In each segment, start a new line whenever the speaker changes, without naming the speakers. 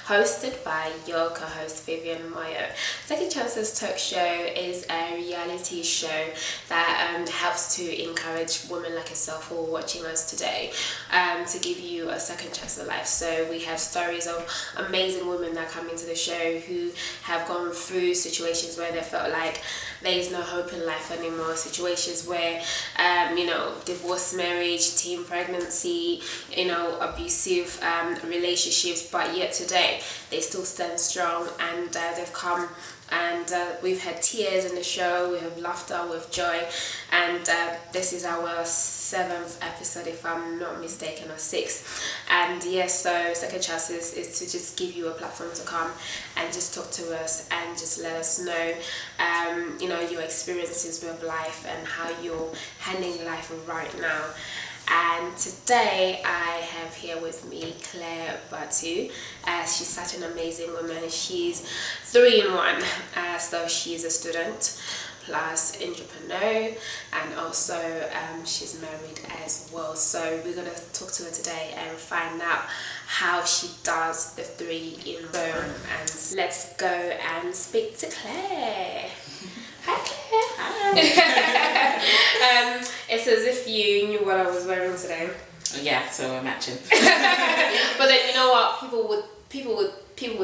hosted by your co-host Vivian Mayo. Second Chances Talk Show is a reality show that helps to encourage women like yourself who are watching us today to give you a second chance at life. So we have stories of amazing women that come into the show who have gone through situations where they felt like there is no hope in life anymore, situations where divorce, marriage, teen pregnancy, abusive relationships, but yet today they still stand strong, and they've come, and we've had tears in the show, we have laughter, we have joy, and this is our 7th episode, if I'm not mistaken, or 6th. And yes, so Second Chances is to just give you a platform to come and just talk to us and just let us know your experiences with life and how you're handling life right now. And today I have here with me Claire Batu. She's such an amazing woman. She's 3 in 1. So she's a student plus entrepreneur, and also she's married as well. So we're gonna talk to her today and find out how she does the 3 in 1. And let's go and speak to Claire. Hi Claire. Hi. It's as if you knew what I was wearing today.
Yeah, so we're matching.
But then you know what? People would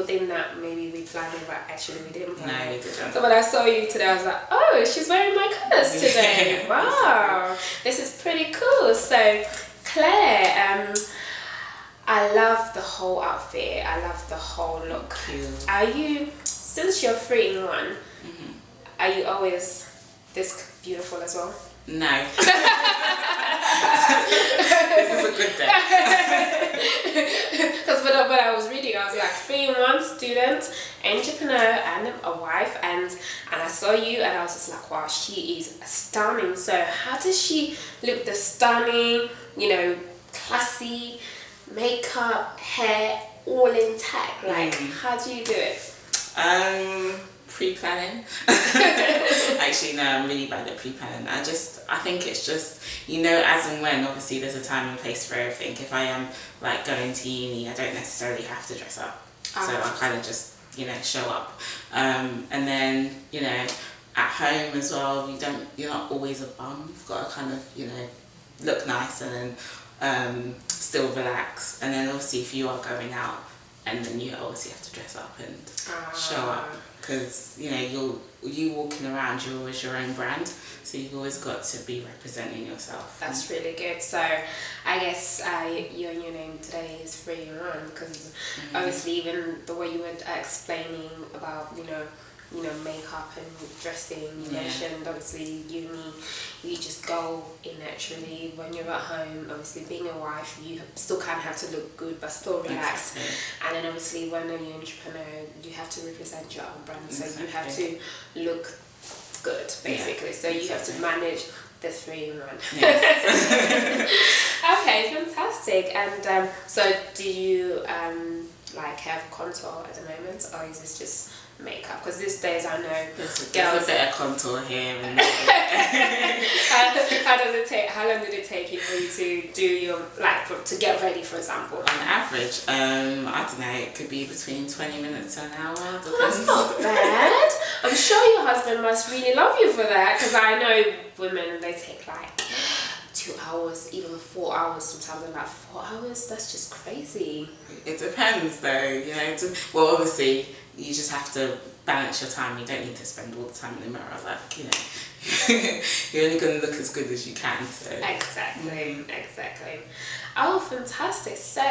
think that maybe we planned it, but actually we didn't plan it.
No, we didn't.
So when I saw you today, I was like, oh, she's wearing my colours today. Wow, this is pretty cool. So Claire, I love the whole outfit. I love the whole look.
Thank you.
Since you're 3 in 1, are you always this beautiful as well?
No. This is a good day.
Because when I was reading, I was like 3 in 1, student, entrepreneur, and a wife, and I saw you, and I was just like, wow, she is stunning. So how does she look the stunning, classy, makeup, hair, all intact? Like, how do you do it?
Pre-planning. Actually, no, I'm really bad at pre-planning. I think it's just, as and when, obviously there's a time and place for everything. If I am like going to uni, I don't necessarily have to dress up. So I kind of just, show up. And then, at home as well, you're not always a bum. You've got to kind of, look nice and then still relax. And then obviously if you are going out, and then you obviously have to dress up and show up, because you walking around, you're always your own brand, so you've always got to be representing yourself.
That's really good. So I guess your name today is 3 in 1, because obviously even the way you were explaining about makeup and dressing, you mentioned obviously you just go in naturally. When you're at home, obviously being a wife, you still kind of have to look good but still relax.
Exactly.
And then obviously when you're an entrepreneur, you have to represent your own brand, so you have to look good basically. So you have to manage the 3 in 1.
Yes.
Okay, fantastic. And so do you have contour at the moment, or is this just makeup? Because these days I know
there's a bit of contour here and there.
How long did it take you for you to do your to get ready, for example?
On average, I don't know, it could be between 20 minutes to an hour. Depends.
Oh, that's not bad. I'm sure your husband must really love you for that, because I know women, they take 2 hours, even 4 hours sometimes. I'm like, 4 hours? That's just crazy.
It depends though, well, obviously you just have to balance your time. You don't need to spend all the time in the mirror, you're only going to look as good as you can. So.
Exactly. Oh, fantastic. So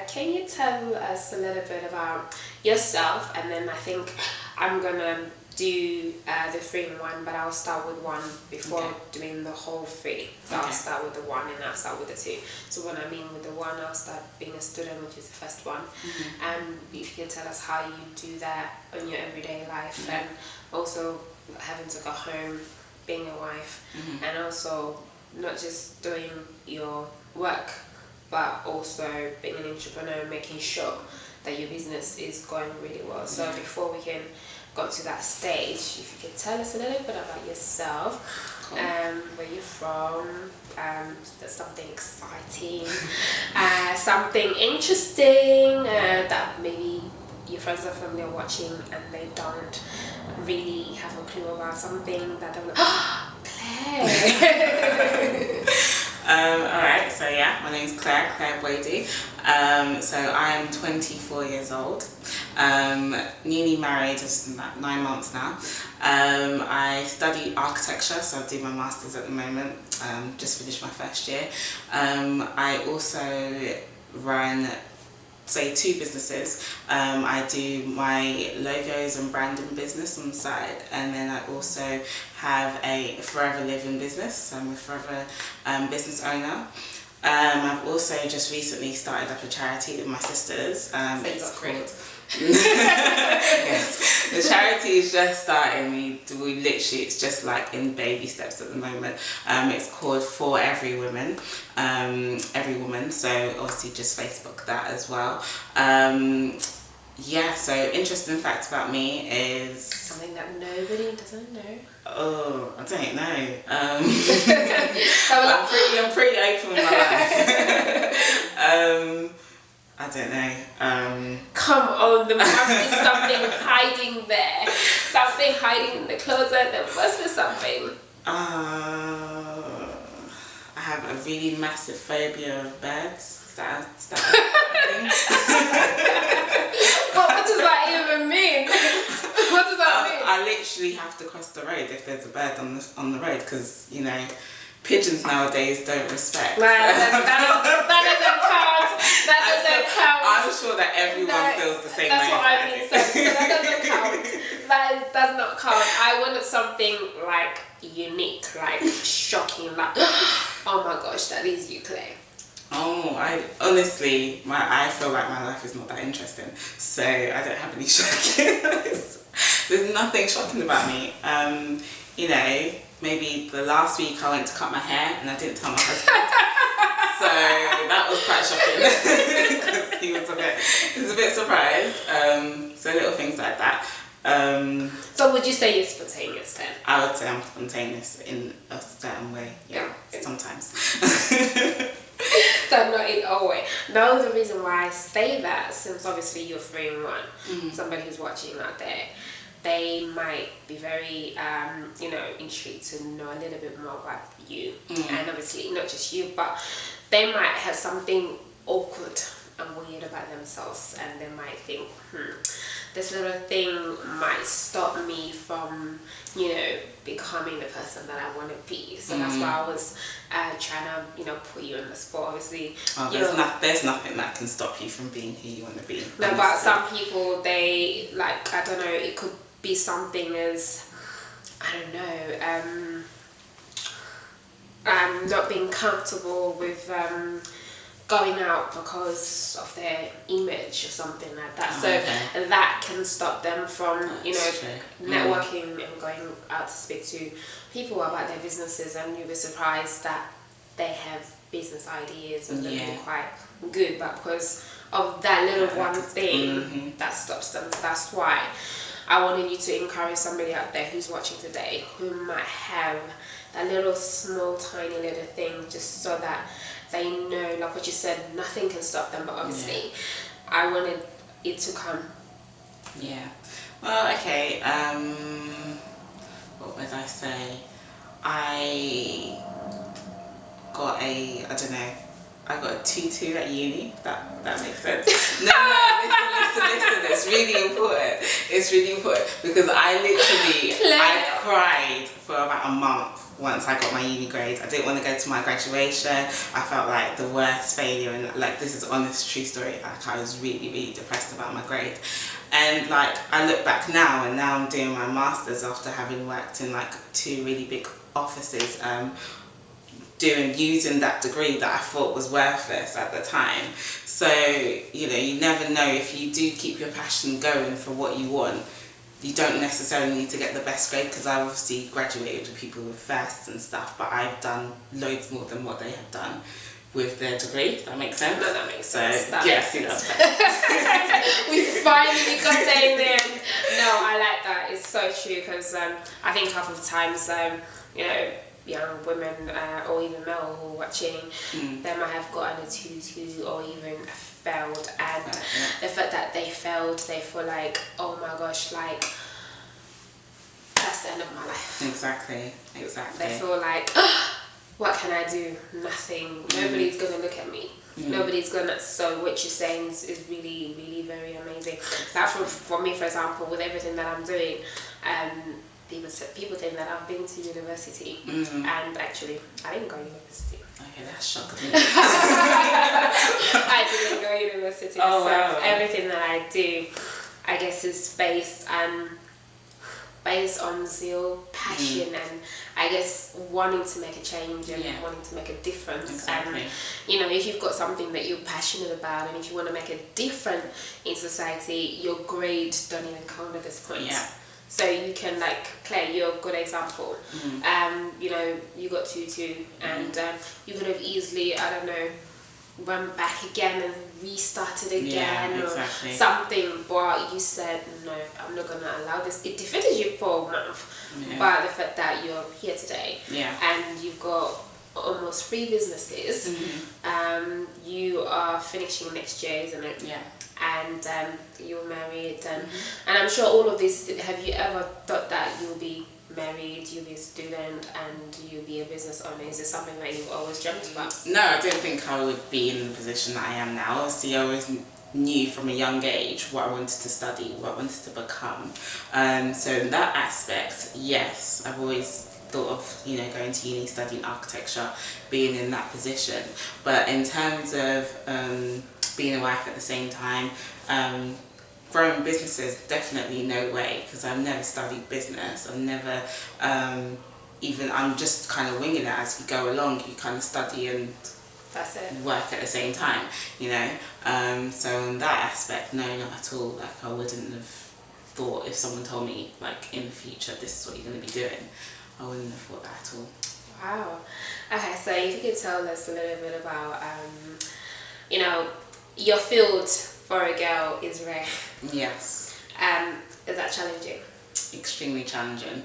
can you tell us a little bit about yourself, and then I think I'm going to do the 3 in 1, but I'll start with 1 before doing the whole 3. So I'll start with the 1 and I'll start with the 2. So when I mean with the 1, I'll start being a student, which is the first one. And if you can tell us how you do that in your everyday life, and also having to go home, being a wife, and also not just doing your work, but also being an entrepreneur, making sure that your business is going really well. So before we can got to that stage, if you could tell us a little bit about yourself, where you're from, there's something exciting, something interesting that maybe your friends and family are watching and they don't really have a clue about something that they're like, oh, Claire.
Alright, so yeah, my name's Claire Boydie. So I'm 24 years old. Newly married, just about 9 months now. I study architecture, so I do my masters at the moment. Just finished my first year. I also run, say, 2 businesses. I do my logos and branding business on the side, and then I also have a Forever Living business. So I'm a Forever business owner. I've also just recently started up a charity with my sisters. It's called yes, the charity is just starting. We literally, it's just like in baby steps at the moment. It's called For Every Woman, Every Woman. So obviously just Facebook that as well. Yeah, so interesting fact about me is
something that nobody doesn't know.
Oh, I don't know. I'm pretty open with my life. I don't know.
Come on, there must be something hiding there. Something hiding in the closet. There must be something.
I have a really massive phobia of birds. What
does that even mean? What does that mean?
I literally have to cross the road if there's a bird on the road, because you know, pigeons nowadays don't respect.
That doesn't count. That doesn't count.
I'm sure that everyone feels the same way.
That's what I mean. So that doesn't count. That does not count. I wanted something like unique, like shocking, like oh my gosh, that is you, Claire.
Oh, I honestly, I feel like my life is not that interesting, so I don't have any shocking. There's nothing shocking about me. You know, maybe the last week I went to cut my hair and I didn't tell my husband, so that was quite shocking because he was a bit surprised. So little things like that.
So would you say you're spontaneous then?
I would say I'm spontaneous in a certain way. Yeah. Sometimes.
So not in all way. No, the reason why I say that, since obviously you're 3 in 1, somebody who's watching out there, they might be very, intrigued to know a little bit more about you. And obviously not just you, but they might have something awkward and weird about themselves, and they might think, this little thing might stop me from, becoming the person that I want to be. So that's why I was trying to, put you on the spot. Obviously,
there's nothing that can stop you from being who you want to be.
No, honestly. But some people, they I don't know. It could be something as, I don't know, not being comfortable with going out because of their image or something like that. And that can stop them from, networking and going out to speak to people about their businesses, and you'll be surprised that they have business ideas and they're really quite good, but because of that little one thing that stops them. That's why I wanted you to encourage somebody out there who's watching today who might have that little small tiny little thing, just so that they know, like what you said, nothing can stop them, but obviously I wanted it to come.
Yeah. Well, okay, what would I say? I got a 2-2 at uni, that makes sense. No, listen, it's really important because I cried for about a month once I got my uni grades. I didn't want to go to my graduation. I felt like the worst failure, and like, this is honest, true story. Like, I was really, really depressed about my grades. And like, I look back now, and now I'm doing my masters after having worked in like 2 really big offices, using that degree that I thought was worthless at the time. So, you never know, if you do keep your passion going for what you want, you don't necessarily need to get the best grade, because I obviously graduated with people with firsts and stuff, but I've done loads more than what they have done with their degree. That makes sense?
No, that makes sense.
We
finally got there in the end. No, I like that. It's so true, because I think a couple of times, young women or even male who are watching, they might have gotten a tutu or even failed, and the fact that they failed, they feel like, oh my gosh, like that's the end of my life.
Exactly.
They feel like, what can I do? Nothing. Nobody's gonna look at me. Nobody's gonna. So what you're saying is really, really very amazing. That for me, for example, with everything that I'm doing, people think that I've been to university, and actually I didn't go to university.
Okay, that's shocking.
I didn't go to university.
Oh,
so
wow.
everything that I do, I guess, is based on zeal, passion, and I guess wanting to make a change and wanting to make a difference.
Exactly.
And you know, if you've got something that you're passionate about, and if you want to make a difference in society, your grades don't even count at this point.
Yeah.
So you can, like, Claire, you're a good example. You know, you got 2-2, and you could have easily, I don't know, went back again and restarted again or something, but you said, no, I'm not gonna allow this. It defeated you for a month, but the fact that you're here today and you've got almost 3 businesses, you are finishing next year, isn't it? And you're married, and I'm sure all of this, have you ever thought that you'll be married, you'll be a student, and you'll be a business owner? Is it something that you've always dreamt about?
No, I don't think I would be in the position that I am now. Obviously, I always knew from a young age what I wanted to study, what I wanted to become. So in that aspect, yes, I've always thought of, you know, going to uni, studying architecture, being in that position. But in terms of being a wife at the same time, growing businesses, definitely no way, because I've never studied business. I've never I'm just kind of winging it as you go along. You kind of study and
that's it.
Work at the same time, you know. So in that aspect, no, not at all. Like, I wouldn't have thought, if someone told me, like, in the future, this is what you're going to be doing, I wouldn't have thought that at all.
Wow. Okay, so if you could tell us a little bit about, you know, your field for a girl is rare.
Yes.
Is that challenging?
Extremely challenging.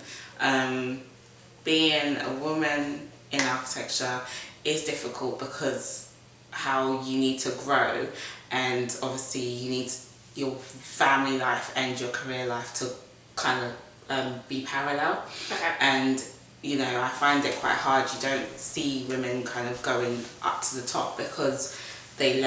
Being a woman in architecture is difficult because how you need to grow, and obviously you need your family life and your career life to kind of be parallel.
Okay.
And you know, I find it quite hard. You don't see women kind of going up to the top because they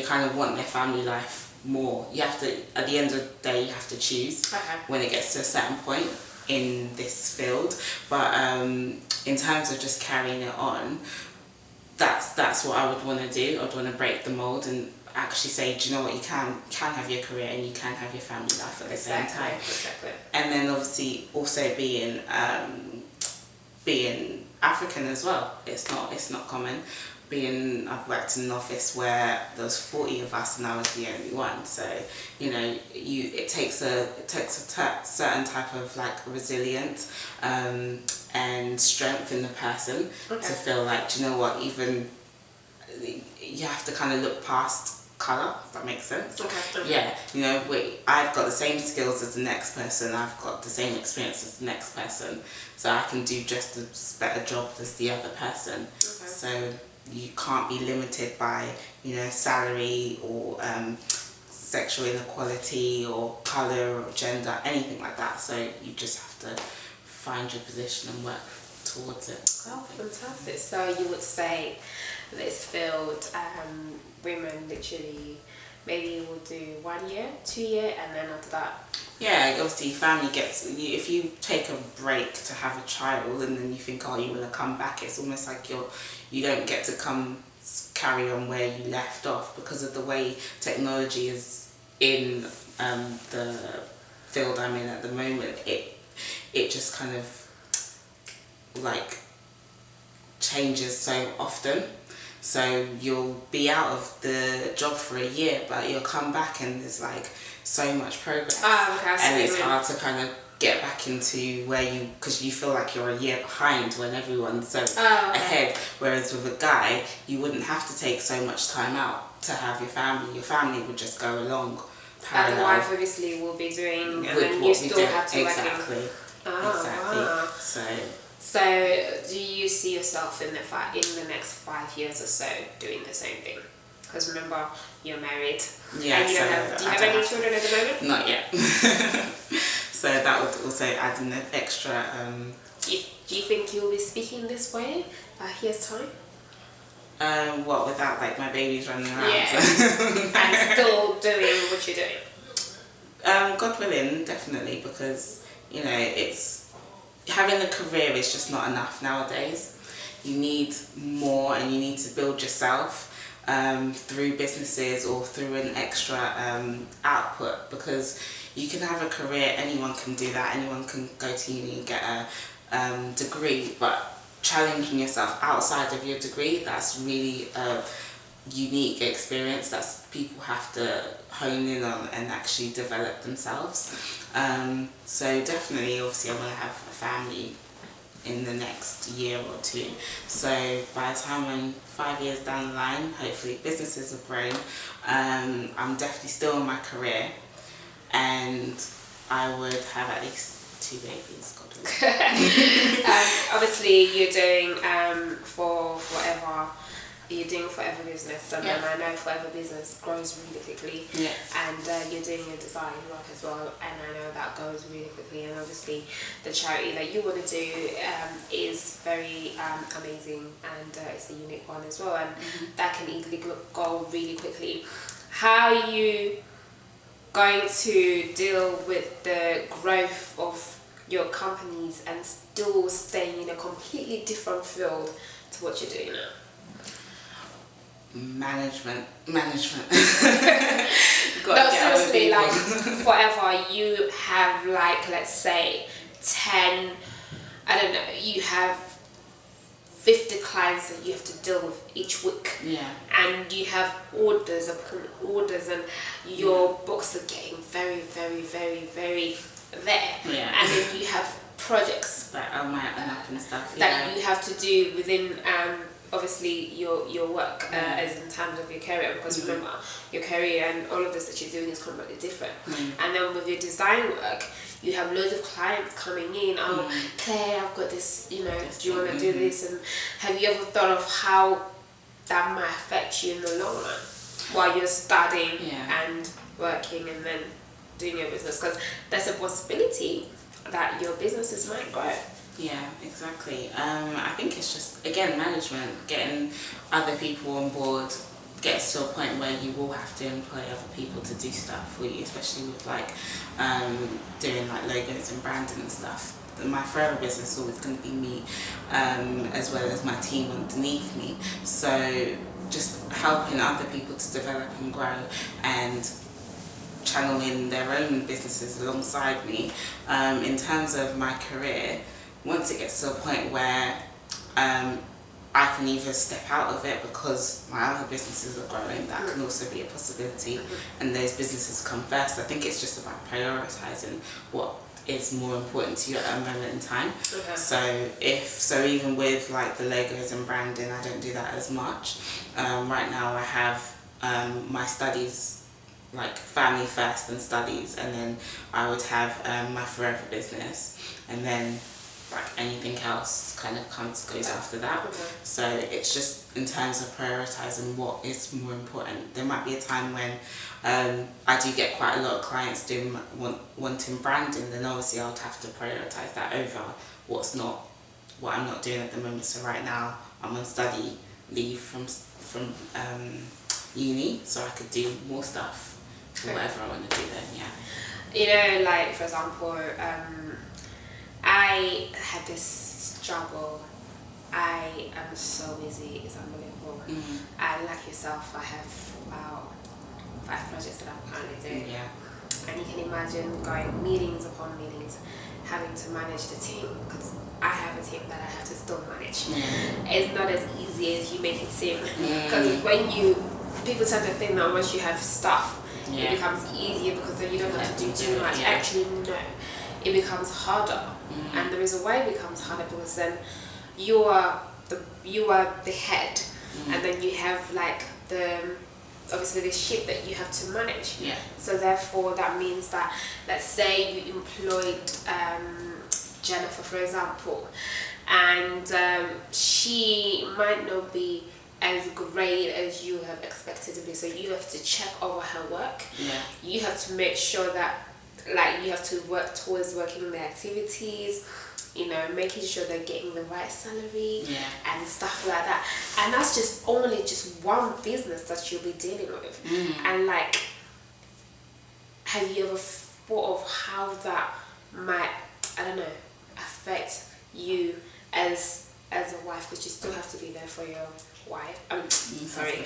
kind of want their family life more. You have to, at the end of the day, you have to choose when it gets to a certain point in this field. But in terms of just carrying it on, that's what I would want to do. I'd want to break the mold and actually say, do you know what, you can have your career and you can have your family life at the same time.
Exactly.
And then obviously also being African as well. It's not common. I've worked in an office where there was 40 of us and I was the only one. So, you know, it takes a certain type of, like, resilience and strength in the person to feel like, do you know what, even you have to kind of look past colour, if that makes sense.
Okay.
Yeah, you know, I've got the same skills as the next person, I've got the same experience as the next person, so I can do just as better job as the other person. So you can't be limited by, you know, salary or sexual inequality or colour or gender, anything like that. So you just have to find your position and work towards it.
Oh, fantastic. So you would say this field, women literally maybe will do 1 year, 2 year, and then after that?
Yeah, obviously family if you take a break to have a child and then you think, oh, you want to come back, it's almost like you don't get to carry on where you left off because of the way technology is in the field I'm in at the moment. It just kind of, like, changes so often. So you'll be out of the job for a year, but you'll come back and there's, like, so much progress. And it's hard to kind of get back into because you feel like you're a year behind when everyone's so ahead. Whereas with a guy, you wouldn't have to take so much time out to have your family. Your family would just go along parallel.
And the wife obviously will be doing, and then you still have to
exactly.
Wow.
So
So, do you see yourself in the next 5 years or so doing the same thing? Because remember, you're married.
Yeah.
And do you have any children at the moment?
Not yet. So that would also add an extra.
Do you think you'll be speaking this way by a year's time?
What, without like my babies running around?
Yeah. And still doing what you're doing.
God willing, definitely, because it's having a career is just not enough nowadays. You need more, and you need to build yourself through businesses or through an extra output, because you can have a career, anyone can do that, anyone can go to uni and get a degree, but challenging yourself outside of your degree, that's really a unique experience that people have to hone in on and actually develop themselves. So definitely, obviously I want to have a family in the next year or two. So by the time I'm 5 years down the line, hopefully businesses have grown. I'm definitely still in my career, and I would have at least 2 babies. God willing.
Obviously, you're doing You're doing Forever Business, and then I know Forever Business grows really quickly.
Yeah.
And you're doing your design work as well, and I know that goes really quickly. And obviously, the charity that you want to do is very amazing, and it's a unique one as well, and that can easily go really quickly. How are you going to deal with the growth of your companies and still staying in a completely different field to what you're doing now?
Management.
No, seriously, like Forever, you have like, let's say 10, I don't know, you have 50 clients that you have to deal with each week.
Yeah.
And you have orders upon orders, and your books are getting very, very, very, very there.
Yeah.
And then you have projects
Like might up and stuff.
that you have to do within obviously your work as in terms of your career, because remember, your career and all of this that you're doing is completely different. And then with your design work, you have loads of clients coming in. Oh, Claire, I've got this, do you want to do this? And have you ever thought of how that might affect you in the long run while you're studying and working and then doing your business? Because there's a possibility that your businesses might grow.
Yeah, exactly. I think it's just, again, management, getting other people on board gets to a point where you will have to employ other people to do stuff for you, especially with like doing like logos and branding and stuff. My Forever Business is always going to be me, as well as my team underneath me. So just helping other people to develop and grow and channeling their own businesses alongside me. In terms of my career, once it gets to a point where I can either step out of it because my other businesses are growing, that can also be a possibility, and those businesses come first. I think it's just about prioritising what is more important to you at a moment in time. So even with like the logos and branding, I don't do that as much. Right now I have my studies, like family first and studies, and then I would have my Forever Business, and then like anything else kind of goes after that. So it's just in terms of prioritising what is more important. There might be a time when I do get quite a lot of clients wanting branding, then obviously I would have to prioritise that over what I'm not doing at the moment. So right now I'm on study leave from uni, so I could do more stuff for whatever I want to do then.
Like for example, I had this struggle. I am so busy, it's unbelievable. And like yourself, I have about 5 projects that I'm currently doing. And you can imagine going meetings upon meetings, having to manage the team, because I have a team that I have to still manage. It's not as easy as you make it seem, because when people tend to think that once you have stuff, it becomes easier because then you don't have to do too much. Actually, no, it becomes harder. And the reason why it becomes harder because then you are the head, and then you have like obviously the ship that you have to manage. So therefore that means that, let's say you employed Jennifer, for example, and she might not be as great as you have expected to be, so you have to check over her work. You have to make sure that, like, you have to work towards working the activities, you know, making sure they're getting the right salary and stuff like that. And that's just only just one business that you'll be dealing with. And like, have you ever thought of how that might, I don't know, affect you as a wife, because you still have to be there for your wife. Husband.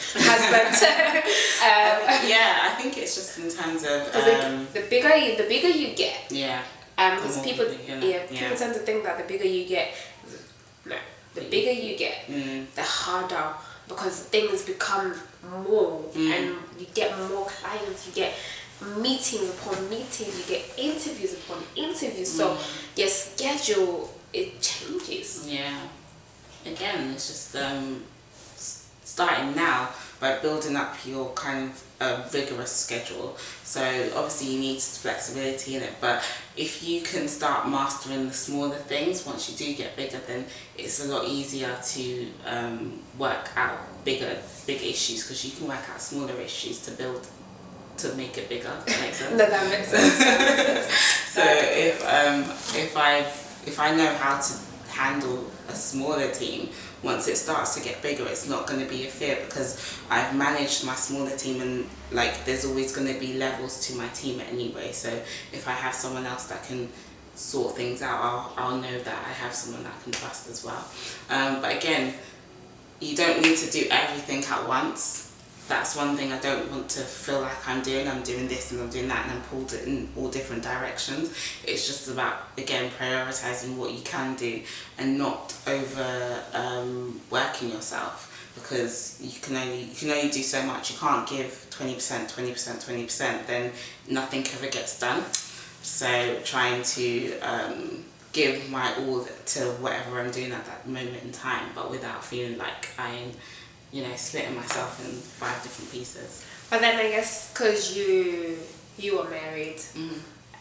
I think it's just in terms of
the bigger you get. Because people
people
tend to think that the bigger you get, the bigger you get, the harder, because things become more, and you get more clients, you get meetings upon meetings, you get interviews upon interviews, so your schedule, it changes.
Again, it's just starting now by building up your kind of vigorous schedule. So obviously you need flexibility in it, but if you can start mastering the smaller things, once you do get bigger, then it's a lot easier to work out big issues, because you can work out smaller issues to make it bigger. That makes sense?
No, that makes sense.
So if I know how to handle a smaller team, once it starts to get bigger, it's not going to be a fear, because I've managed my smaller team, and like there's always going to be levels to my team anyway. So if I have someone else that can sort things out, I'll know that I have someone that I can trust as well. But again, you don't need to do everything at once. That's one thing I don't want to feel like I'm doing this and I'm doing that, and I'm pulled in all different directions. It's just about, again, prioritizing what you can do and not over working yourself, because you can only do so much. You can't give 20%, then nothing ever gets done. So trying to give my all to whatever I'm doing at that moment in time, but without feeling like I'm splitting myself in 5 different pieces.
But then I guess because you were married,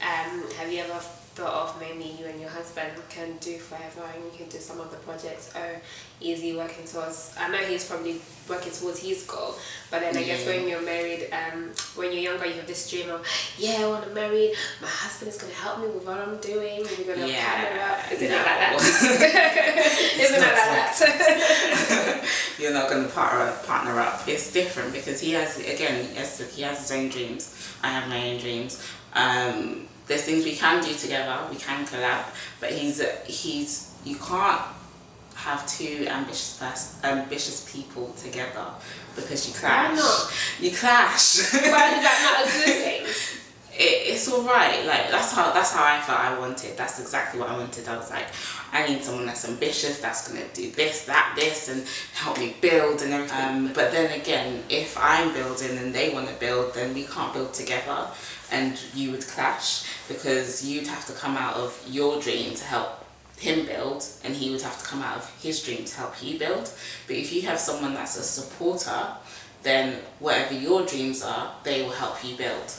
have you ever thought of maybe you and your husband can do forever and you can do some of the projects, or is he working towards, I know he's probably working towards his goal, but then I guess when you're married, when you're younger, you have this dream of, I want to marry, my husband is going to help me with what I'm doing, we're going to partner up. Is it not like that? Isn't it like that?
You're not going to partner up. It's different, because he has his own dreams. I have my own dreams. There's things we can do together, we can collab, but you can't have two ambitious people together, because you clash.
Why not?
You clash.
Why is that not a good thing?
It's alright, like that's how I felt I wanted. That's exactly what I wanted. I was like, I need someone that's ambitious, that's gonna do this, and help me build and everything. But then again, if I'm building and they wanna build, then we can't build together, and you would clash, because you'd have to come out of your dream to help him build, and he would have to come out of his dream to help you build. But if you have someone that's a supporter, then whatever your dreams are, they will help you build.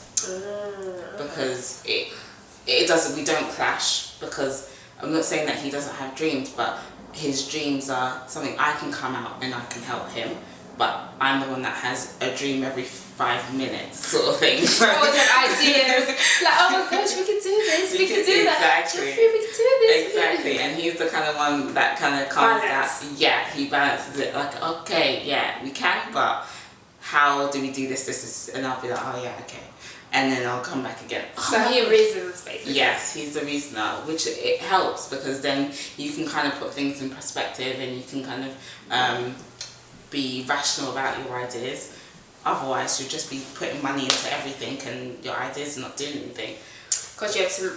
Because it doesn't, we don't clash, because I'm not saying that he doesn't have dreams, but his dreams are something I can come out and I can help him, but I'm the one that has a dream every 5 minutes, sort of thing.
Always have ideas, like, oh my gosh, we could do this, we could do that, Jeffrey, we could do this.
Exactly, and he's the kind of one that kind of comes out, he balances it, like, okay, we can, but how do we do this, and I'll be like, oh yeah, okay. And then I'll come back again.
So he reasons, basically.
Yes, he's the reasoner, which it helps, because then you can kind of put things in perspective, and you can kind of be rational about your ideas. Otherwise, you'll just be putting money into everything, and your ideas are not doing anything.
Because you have to,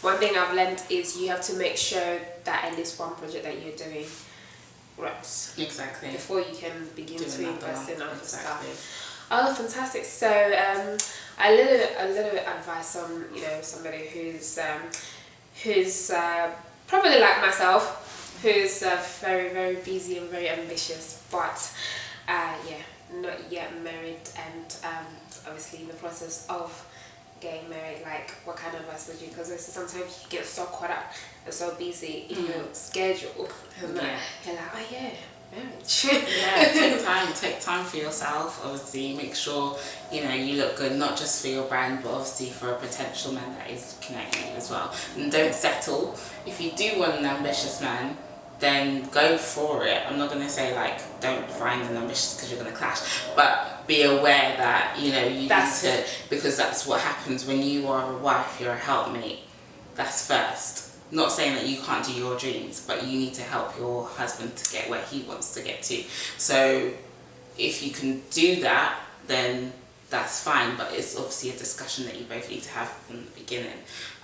one thing I've learned is you have to make sure that at least one project that you're doing works.
Exactly.
Before you can begin to invest in other stuff. Oh, fantastic! So, a little bit advice on somebody who's probably like myself, who's very, very busy and very ambitious, but not yet married, and obviously in the process of getting married, like what kind of advice would you? Because sometimes you get so caught up and so busy in your schedule, and you're like, oh yeah, marriage.
Yeah, take time for yourself. Obviously, make sure you look good, not just for your brand, but obviously for a potential man that is connecting you as well. And don't settle. If you do want an ambitious man, then go for it. I'm not going to say like don't find an ambitious because you're going to clash, but be aware that you need to, because that's what happens when you are a wife. You're a helpmate. That's first. Not saying that you can't do your dreams, but you need to help your husband to get where he wants to get to. So if you can do that, then that's fine, but it's obviously a discussion that you both need to have from the beginning.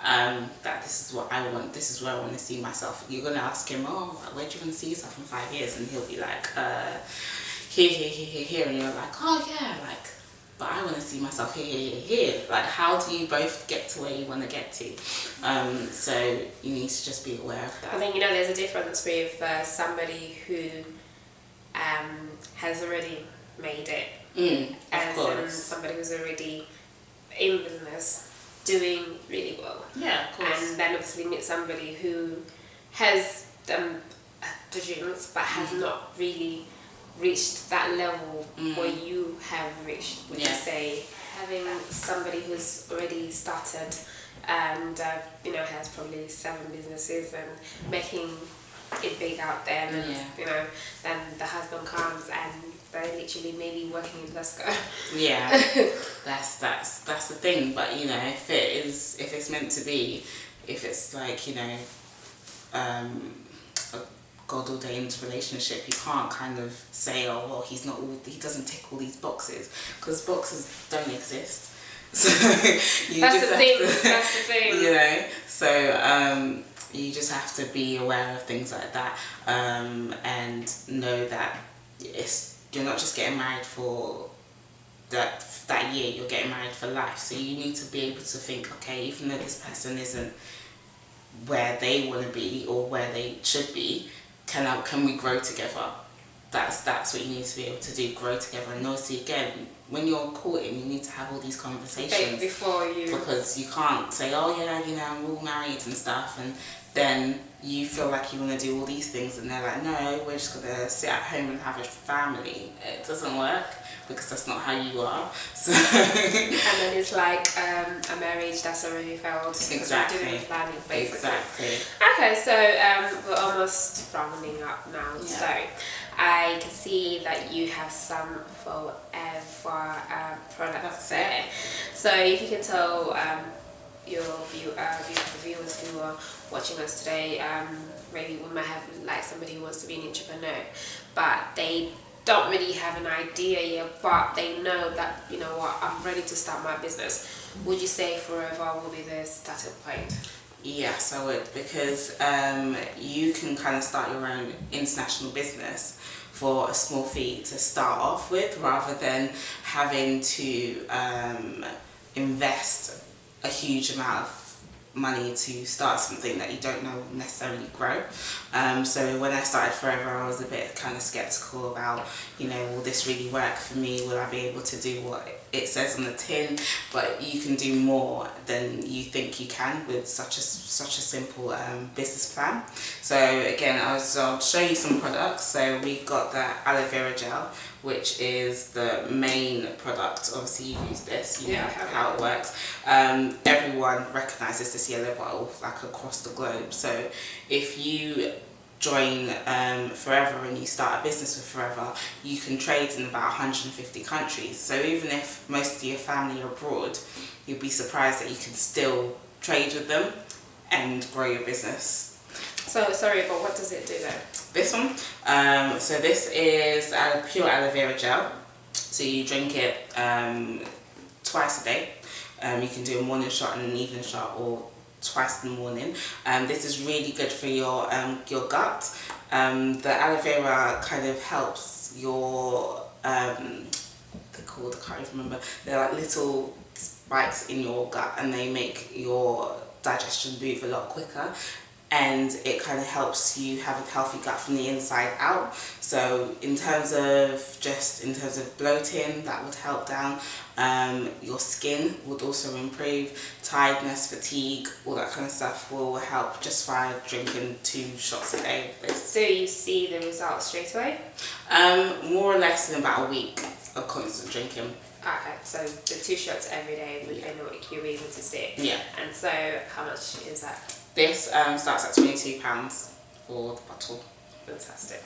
That this is what I want, this is where I want to see myself. You're going to ask him, where do you want to see yourself in 5 years? And he'll be like, here, and you're like, oh yeah, like, but I want to see myself here. Like, how do you both get to where you want to get to? So you need to just be aware of that.
I think, there's a difference with somebody who has already made it, and somebody who's already in business doing really well.
Yeah, of course.
And then obviously meet somebody who has done the dreams but has not really reached that level where you have reached. Would you say having somebody who's already started and has probably 7 businesses and making it big out there, and then the husband comes and they're literally maybe working in Tesco.
Yeah, that's the thing. But if it's meant to be, if it's like a God ordained relationship, you can't kind of say, oh well, he doesn't tick all these boxes, because boxes don't exist. So
that's the thing.
So you just have to be aware of things like that, and know that you're not just getting married for that year, you're getting married for life. So you need to be able to think, okay, even though this person isn't where they want to be or where they should be, can we grow together? That's what you need to be able to do, grow together. And obviously, again, when you're courting, you need to have all these conversations because you can't say, oh yeah, I'm all married and stuff, and then you feel like you want to do all these things, and they're like, no, we're just gonna sit at home and have a family. It doesn't work, because that's not how you are. So
and then it's like a marriage that's already failed.
Exactly.
Doing planning, basically.
Exactly.
Okay, so we're almost rounding up now. Yeah. So I can see that you have some Forever products there. So if you can tell your viewers who are watching us today, maybe we might have like somebody who wants to be an entrepreneur, but they don't really have an idea yet, but they know that, I'm ready to start my business. Would you say Forever will be the starting point?
Yes, I would, because you can kind of start your own international business for a small fee to start off with, rather than having to invest a huge amount of money to start something that you don't know will necessarily grow. So when I started Forever, I was a bit kind of skeptical about, will this really work for me? Will I be able to do what it says on the tin? But you can do more than you think you can with such a simple business plan. So again, I'll show you some products. So we got the aloe vera gel, which is the main product. Obviously you use this, you know how it works. Everyone recognises this yellow bottle like across the globe. So if you join Forever and you start a business with Forever, you can trade in about 150 countries. So even if most of your family are abroad, you'll be surprised that you can still trade with them and grow your business.
So sorry, but what does it do then?
This one, so this is pure aloe vera gel. So you drink it twice a day. You can do a morning shot and an evening shot, or twice in the morning. This is really good for your gut. The aloe vera kind of helps your they're called, I can't even remember. They're like little spikes in your gut, and they make your digestion move a lot quicker. and it kind of helps you have a healthy gut from the inside out. So in terms of bloating, that would help down. Your skin would also improve. Tiredness, fatigue, all that kind of stuff will help just by drinking 2 shots a day of this.
So you see the results straight away?
More or less in about a week of constant drinking.
Okay, so the 2 shots every day within a week you're able to see.
Yeah.
And so how much is that?
This starts at £22 for the bottle.
Fantastic.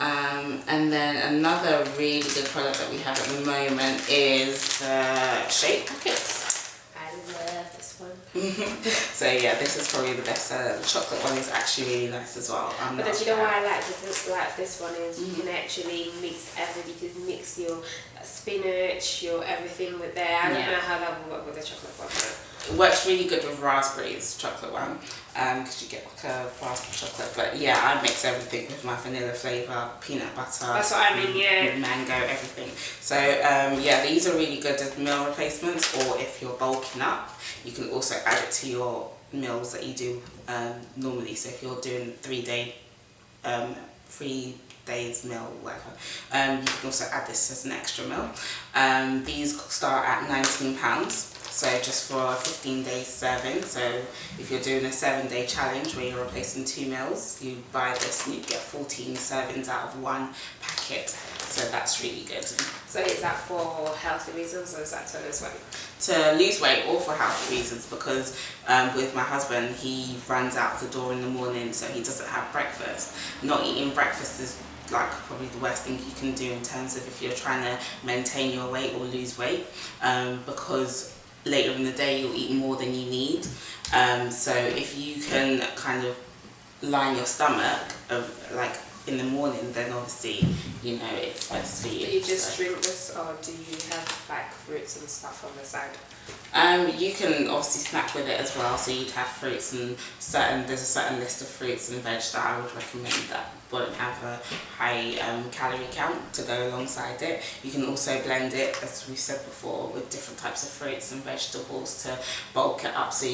And then another really good product that we have at the moment is the shake packets.
I love this one.
So yeah, this is probably the best seller. The chocolate one is actually really nice as well.
But you know what I like this one is you can actually mix everything. You can mix your spinach, your everything with there. I don't know how that will work with the chocolate one.
It works really good with raspberries, chocolate one, because you get like a raspberry chocolate. But yeah, I mix everything with my vanilla flavour, peanut butter.
That's what I mean, yeah.
Mango, everything. So yeah, these are really good as meal replacements, or if you're bulking up, you can also add it to your meals that you do normally. So if you're doing 3 days meal, whatever, you can also add this as an extra meal. These start at £19. So just for a 15-day serving. So if you're doing a 7-day challenge where you're replacing 2 meals, you buy this and you get 14 servings out of 1 packet. So that's really good.
So is that for healthy reasons or is that to lose weight?
To lose weight or for health reasons, because with my husband, he runs out the door in the morning, so he doesn't have breakfast. Not eating breakfast is like probably the worst thing you can do in terms of if you're trying to maintain your weight or lose weight, because later in the day you'll eat more than you need. So if you can kind of line your stomach like in the morning, then obviously you know it's best for you.
Do you just drink this, or do you have like fruits and stuff on the side?
You can obviously snack with it as well, so you'd have fruits and there's a certain list of fruits and veg that I would recommend that won't have a high calorie count to go alongside it. You can also blend it, as we said before, with different types of fruits and vegetables to bulk it up so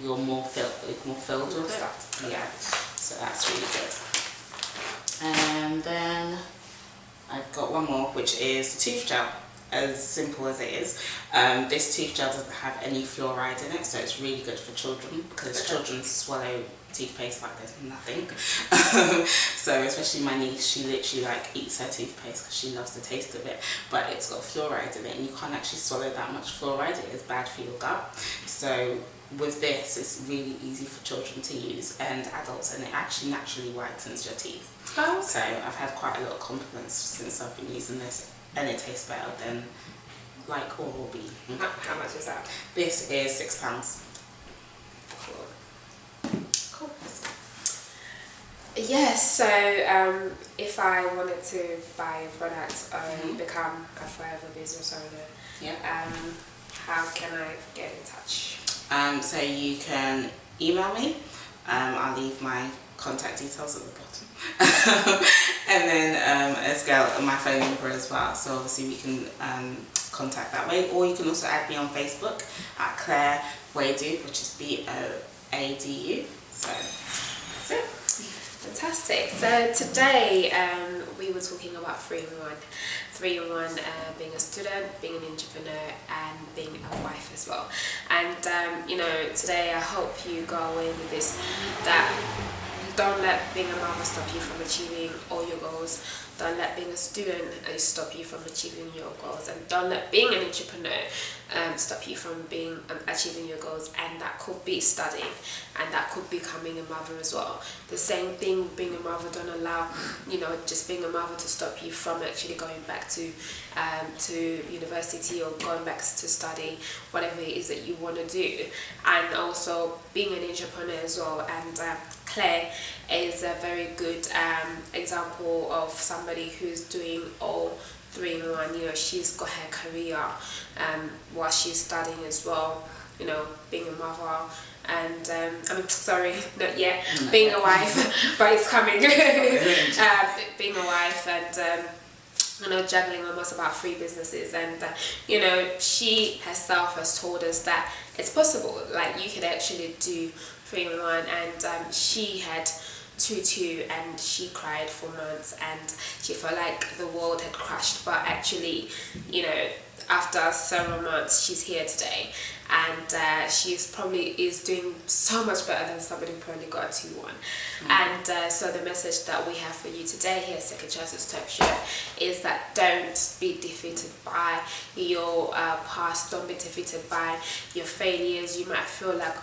you're more filled with stuff. Yeah, so that's really good. And then I've got one more, which is tooth gel. As simple as it is, this tooth gel doesn't have any fluoride in it, so it's really good for children because children swallow toothpaste like there's nothing. So especially my niece, she literally like eats her toothpaste because she loves the taste of it, but it's got fluoride in it and you can't actually swallow that much fluoride. It is bad for your gut. So with this, it's really easy for children to use and adults, and it actually naturally whitens your teeth.
Oh.
So I've had quite a lot of compliments since I've been using this, and it tastes better than like Oral-B.
How much is that?
This is £6.
Cool. Yes, so if I wanted to buy a product or become a forever business owner, how can I get in touch?
So you can email me. I'll leave my contact details at the bottom. And then as well my phone number as well, so obviously we can contact that way, or you can also add me on Facebook at Claire Boadu, which is Boadu. So that's it.
Fantastic. So today we were talking about 3-in-1. 3-in-1, being a student, being an entrepreneur, and being a wife as well. And you know, today I hope you go away with this, that don't let being a mother stop you from achieving all your goals. Don't let being a student stop you from achieving your goals, and don't let being an entrepreneur stop you from achieving your goals. And that could be studying, and that could be becoming a mother as well. The same thing with being a mother. Don't allow, you know, just being a mother to stop you from actually going back to university or going back to study whatever it is that you want to do. And also being an entrepreneur as well. And Claire is a very good example of somebody who's doing all 3-in-1. You know, she's got her career while she's studying as well, you know, being a mother, and not yet, being a wife, but it's coming. Being a wife, and you know, juggling almost about 3 businesses, and you know, she herself has told us that it's possible. Like, you could actually do 3-in-1, and she had tutu, and she cried for months, and she felt like the world had crashed, but actually, you know, after several months, she's here today, and she's probably is doing so much better than somebody who probably got a 2-1. And so the message that we have for you today here at Second Chances Talk Show is that don't be defeated by your past, don't be defeated by your failures. You might feel like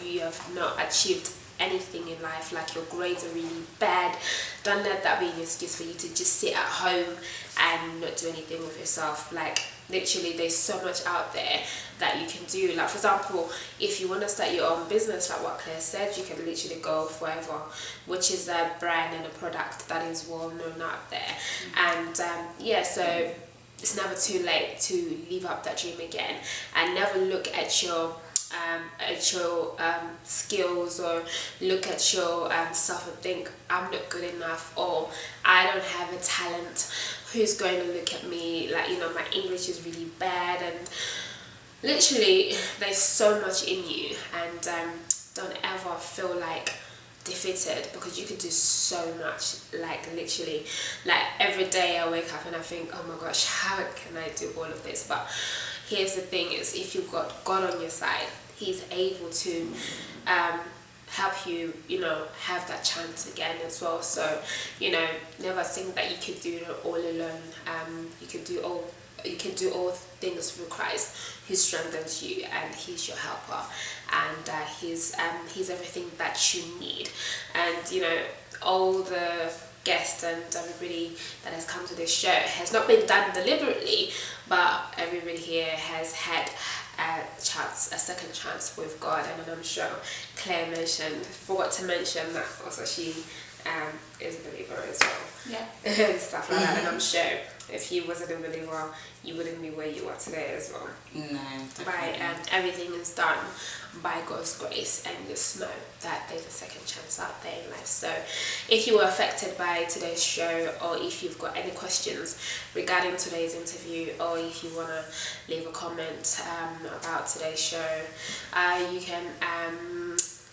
you have not achieved anything in life, like your grades are really bad. Don't let that be an excuse for you to just sit at home and not do anything with yourself. Like, literally, there's so much out there that you can do. Like, for example, if you want to start your own business, like what Claire said, you can literally go Forever, which is a brand and a product that is well known out there. And yeah, so it's never too late to live up that dream again, and never look at your skills, or look at your self and think, I'm not good enough, or I don't have a talent, who's going to look at me, like, you know, my English is really bad. And literally, there's so much in you, and don't ever feel like defeated, because you could do so much. Like, literally, like, every day I wake up and I think, oh my gosh, how can I do all of this? But here's the thing, is if you've got God on your side, He's able to help you, you know, have that chance again as well. So, you know, never think that you can do it all alone. You can do all things through Christ, who strengthens you, and He's your helper, and He's everything that you need. And, you know, all the guests and everybody that has come to this show has not been done deliberately, but everybody here has had a second chance with God. And I'm sure Claire forgot to mention that also she is a believer as well.
Yeah.
And stuff like that. And I'm sure if you wasn't a believer, you wouldn't be where you are today as well.
No,
By everything is done by God's grace, and just know that there's a second chance out there in life. So if you were affected by today's show, or if you've got any questions regarding today's interview, or if you want to leave a comment about today's show, you can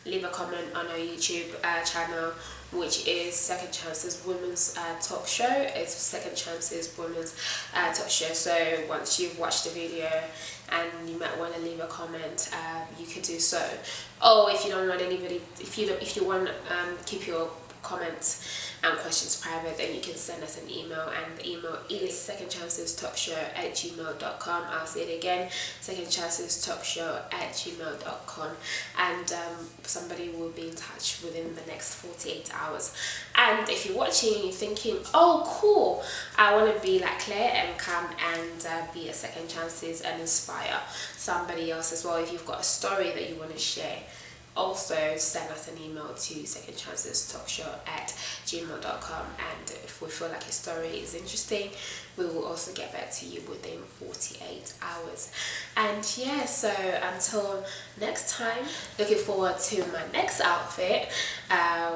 leave a comment on our YouTube channel, which is Second Chances Women's Talk Show. It's Second Chances Women's Talk Show. So once you've watched the video and you might want to leave a comment, you could do so. Or if you don't want anybody, if you want to keep your comments and questions private, then you can send us an email, and the email is secondchancestalkshow@gmail.com. I'll say it again, secondchancestalkshow@gmail.com, and somebody will be in touch within the next 48 hours. And if you're watching and you're thinking, oh cool, I want to be like Claire and come and be a Second Chances and inspire somebody else as well, if you've got a story that you want to share, also send us an email to secondchancestalkshow@gmail.com, and if we feel like your story is interesting, we will also get back to you within 48 hours. And yeah, so until next time, looking forward to my next outfit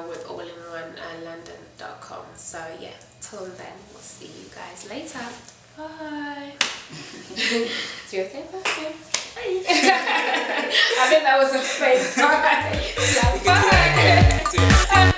with allinonelondon.com. So yeah, till then, we'll see you guys later. Bye. Do you say bye? I think that was a fake. Bye. Bye.